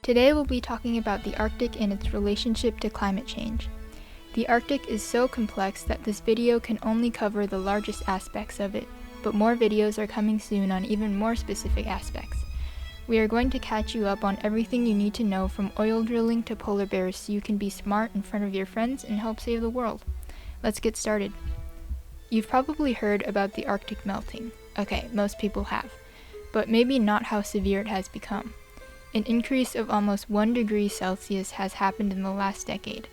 Today we'll be talking about the Arctic and its relationship to climate change. The Arctic is so complex that this video can only cover the largest aspects of it, but more videos are coming soon on even more specific aspects. We are going to catch you up on everything you need to know from oil drilling to polar bears so you can be smart in front of your friends and help save the world. Let's get started. You've probably heard about the Arctic melting. Okay, most people have, but maybe not how severe it has become. An increase of almost 1 degree Celsius has happened in the last decade.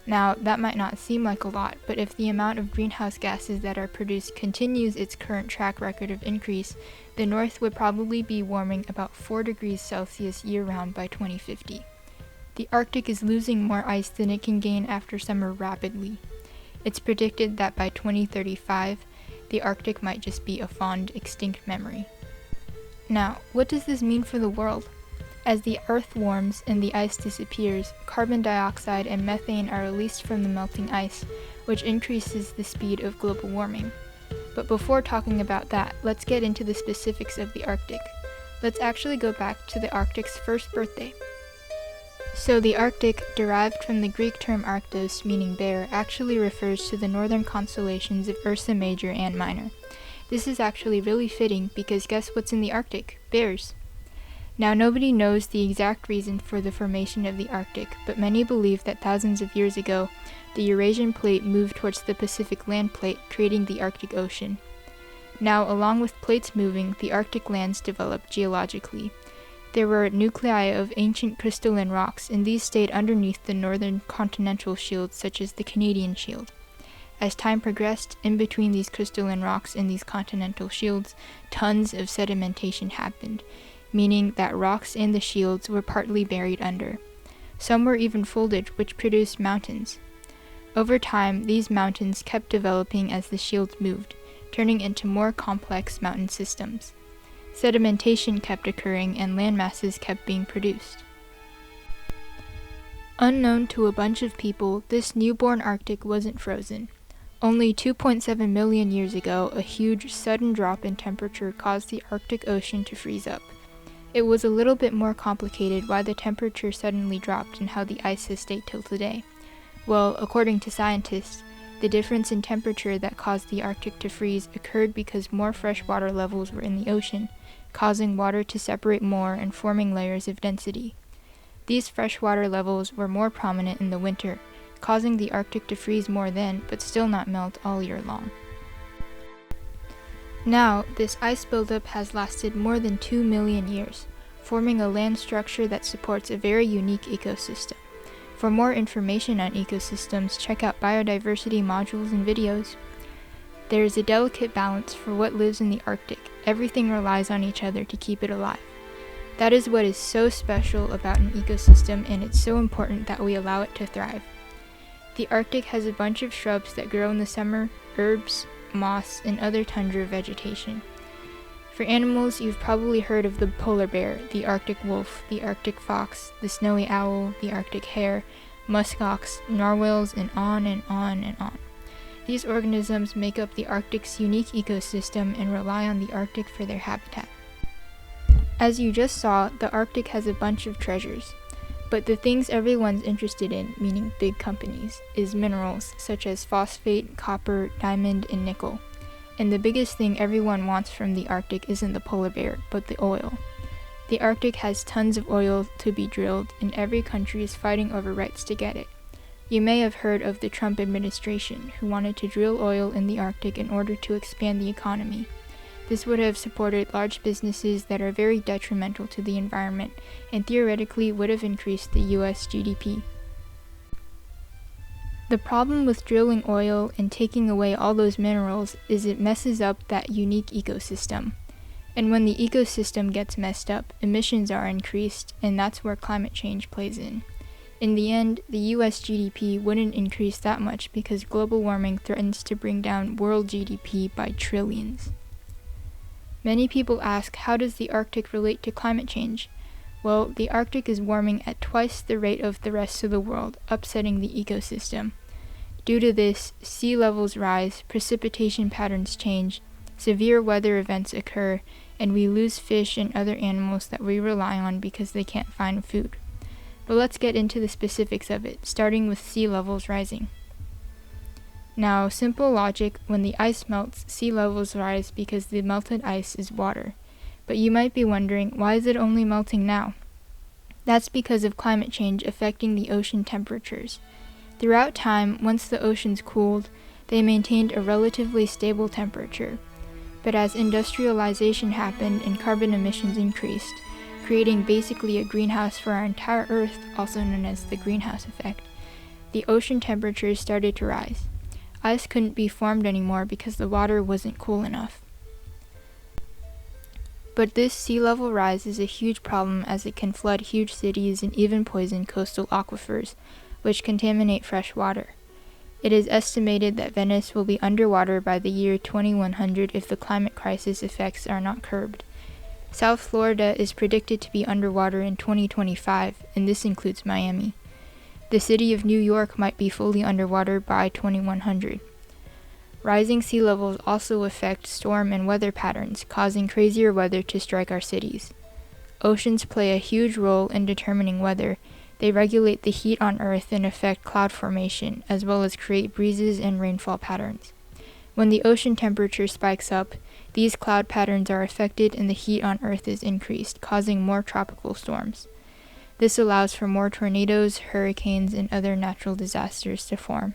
Now, that might not seem like a lot, but if the amount of greenhouse gases that are produced continues its current track record of increase, the North would probably be warming about 4 degrees Celsius year-round by 2050. The Arctic is losing more ice than it can gain after summer rapidly. It's predicted that by 2035, the Arctic might just be a fond, extinct memory. Now, what does this mean for the world? As the Earth warms and the ice disappears, carbon dioxide and methane are released from the melting ice, which increases the speed of global warming. But before talking about that, let's get into the specifics of the Arctic. Let's actually go back to the Arctic's first birthday. So the Arctic, derived from the Greek term Arctos, meaning bear, actually refers to the northern constellations of Ursa Major and Minor. This is actually really fitting because guess what's in the Arctic? Bears. Now, nobody knows the exact reason for the formation of the Arctic, but many believe that thousands of years ago, the Eurasian plate moved towards the Pacific land plate, creating the Arctic Ocean. Now, along with plates moving, the Arctic lands developed geologically. There were nuclei of ancient crystalline rocks, and these stayed underneath the northern continental shields, such as the Canadian Shield. As time progressed, in between these crystalline rocks and these continental shields, tons of sedimentation happened, meaning that rocks and the shields were partly buried under. Some were even folded, which produced mountains. Over time, these mountains kept developing as the shields moved, turning into more complex mountain systems. Sedimentation kept occurring and land masses kept being produced. Unknown to a bunch of people, this newborn Arctic wasn't frozen. Only 2.7 million years ago, a huge, sudden drop in temperature caused the Arctic Ocean to freeze up. It was a little bit more complicated why the temperature suddenly dropped and how the ice has stayed till today. Well, according to scientists, the difference in temperature that caused the Arctic to freeze occurred because more freshwater levels were in the ocean, causing water to separate more and forming layers of density. These freshwater levels were more prominent in the winter, causing the Arctic to freeze more then, but still not melt all year long. Now, this ice buildup has lasted more than 2 million years, forming a land structure that supports a very unique ecosystem. For more information on ecosystems, check out biodiversity modules and videos. There is a delicate balance for what lives in the Arctic. Everything relies on each other to keep it alive. That is what is so special about an ecosystem, and it's so important that we allow it to thrive. The Arctic has a bunch of shrubs that grow in the summer, herbs, moss, and other tundra vegetation. For animals, you've probably heard of the polar bear, the Arctic wolf, the Arctic fox, the snowy owl, the Arctic hare, muskox, narwhals, and on and on and on. These organisms make up the Arctic's unique ecosystem and rely on the Arctic for their habitat. As you just saw, the Arctic has a bunch of treasures. But the things everyone's interested in, meaning big companies, is minerals such as phosphate, copper, diamond, and nickel. And the biggest thing everyone wants from the Arctic isn't the polar bear, but the oil. The Arctic has tons of oil to be drilled, and every country is fighting over rights to get it. You may have heard of the Trump administration, who wanted to drill oil in the Arctic in order to expand the economy. This would have supported large businesses that are very detrimental to the environment, and theoretically would have increased the US GDP. The problem with drilling oil and taking away all those minerals is it messes up that unique ecosystem. And when the ecosystem gets messed up, emissions are increased, and that's where climate change plays in. In the end, the US GDP wouldn't increase that much because global warming threatens to bring down world GDP by trillions. Many people ask, how does the Arctic relate to climate change? Well, the Arctic is warming at twice the rate of the rest of the world, upsetting the ecosystem. Due to this, sea levels rise, precipitation patterns change, severe weather events occur, and we lose fish and other animals that we rely on because they can't find food. But let's get into the specifics of it, starting with sea levels rising. Now, simple logic, when the ice melts, sea levels rise because the melted ice is water. But you might be wondering, why is it only melting now? That's because of climate change affecting the ocean temperatures. Throughout time, once the oceans cooled, they maintained a relatively stable temperature. But as industrialization happened and carbon emissions increased, creating basically a greenhouse for our entire Earth, also known as the greenhouse effect, the ocean temperatures started to rise. Ice couldn't be formed anymore because the water wasn't cool enough. But this sea level rise is a huge problem as it can flood huge cities and even poison coastal aquifers, which contaminate fresh water. It is estimated that Venice will be underwater by the year 2100 if the climate crisis effects are not curbed. South Florida is predicted to be underwater in 2025, and this includes Miami. The city of New York might be fully underwater by 2100. Rising sea levels also affect storm and weather patterns, causing crazier weather to strike our cities. Oceans play a huge role in determining weather. They regulate the heat on Earth and affect cloud formation, as well as create breezes and rainfall patterns. When the ocean temperature spikes up, these cloud patterns are affected and the heat on Earth is increased, causing more tropical storms. This allows for more tornadoes, hurricanes, and other natural disasters to form.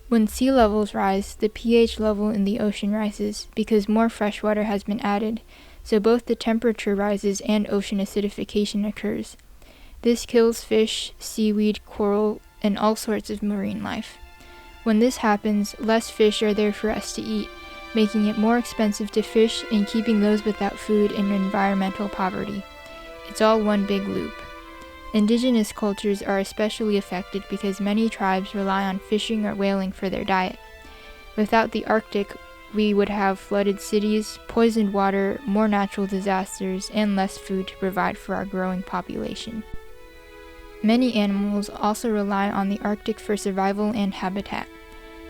When sea levels rise, the pH level in the ocean rises because more fresh water has been added, so both the temperature rises and ocean acidification occurs. This kills fish, seaweed, coral, and all sorts of marine life. When this happens, less fish are there for us to eat, making it more expensive to fish and keeping those without food in environmental poverty. It's all one big loop. Indigenous cultures are especially affected because many tribes rely on fishing or whaling for their diet. Without the Arctic, we would have flooded cities, poisoned water, more natural disasters, and less food to provide for our growing population. Many animals also rely on the Arctic for survival and habitat.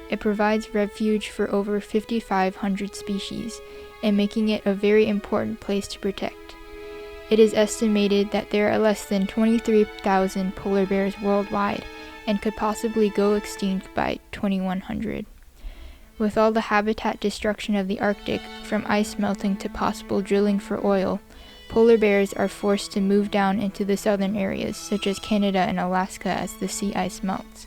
It provides refuge for over 5,500 species, and making it a very important place to protect. It is estimated that there are less than 23,000 polar bears worldwide, and could possibly go extinct by 2100. With all the habitat destruction of the Arctic, from ice melting to possible drilling for oil, polar bears are forced to move down into the southern areas, such as Canada and Alaska, as the sea ice melts.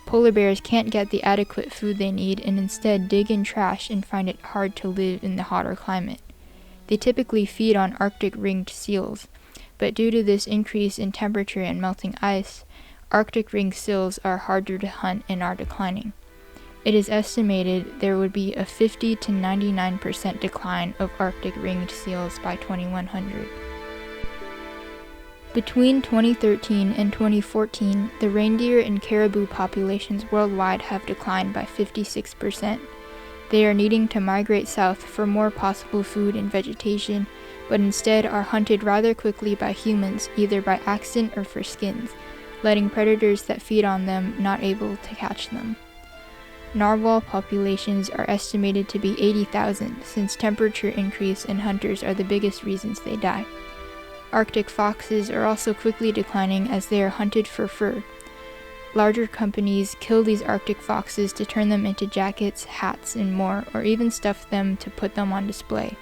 Polar bears can't get the adequate food they need and instead dig in trash and find it hard to live in the hotter climate. They typically feed on Arctic ringed seals, but due to this increase in temperature and melting ice, Arctic ringed seals are harder to hunt and are declining. It is estimated there would be a 50 to 99% decline of Arctic ringed seals by 2100. Between 2013 and 2014, the reindeer and caribou populations worldwide have declined by 56%. They are needing to migrate south for more possible food and vegetation, but instead are hunted rather quickly by humans, either by accident or for skins, letting predators that feed on them not able to catch them. Narwhal populations are estimated to be 80,000, since temperature increase and hunters are the biggest reasons they die. Arctic foxes are also quickly declining as they are hunted for fur. Larger companies kill these Arctic foxes to turn them into jackets, hats, and more, or even stuff them to put them on display.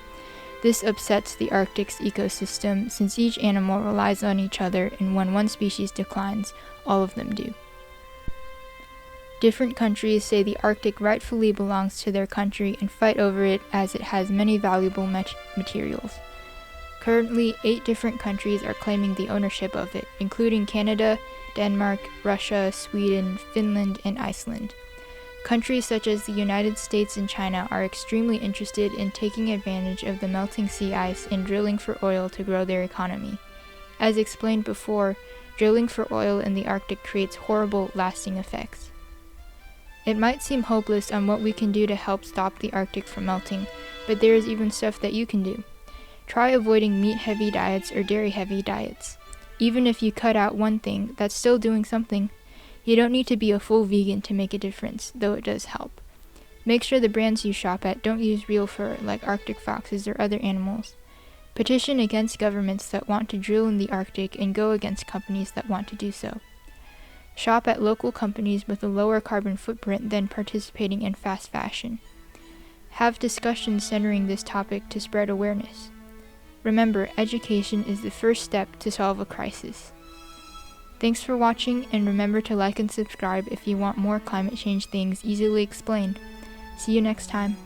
This upsets the Arctic's ecosystem, since each animal relies on each other, and when one species declines, all of them do. Different countries say the Arctic rightfully belongs to their country and fight over it as it has many valuable materials. Currently, 8 different countries are claiming the ownership of it, including Canada, Denmark, Russia, Sweden, Finland, and Iceland. Countries such as the United States and China are extremely interested in taking advantage of the melting sea ice and drilling for oil to grow their economy. As explained before, drilling for oil in the Arctic creates horrible, lasting effects. It might seem hopeless on what we can do to help stop the Arctic from melting, but there is even stuff that you can do. Try avoiding meat-heavy diets or dairy-heavy diets. Even if you cut out one thing, that's still doing something. You don't need to be a full vegan to make a difference, though it does help. Make sure the brands you shop at don't use real fur like Arctic foxes or other animals. Petition against governments that want to drill in the Arctic and go against companies that want to do so. Shop at local companies with a lower carbon footprint than participating in fast fashion. Have discussions centering this topic to spread awareness. Remember, education is the first step to solve a crisis. Thanks for watching, and remember to like and subscribe if you want more climate change things easily explained. See you next time.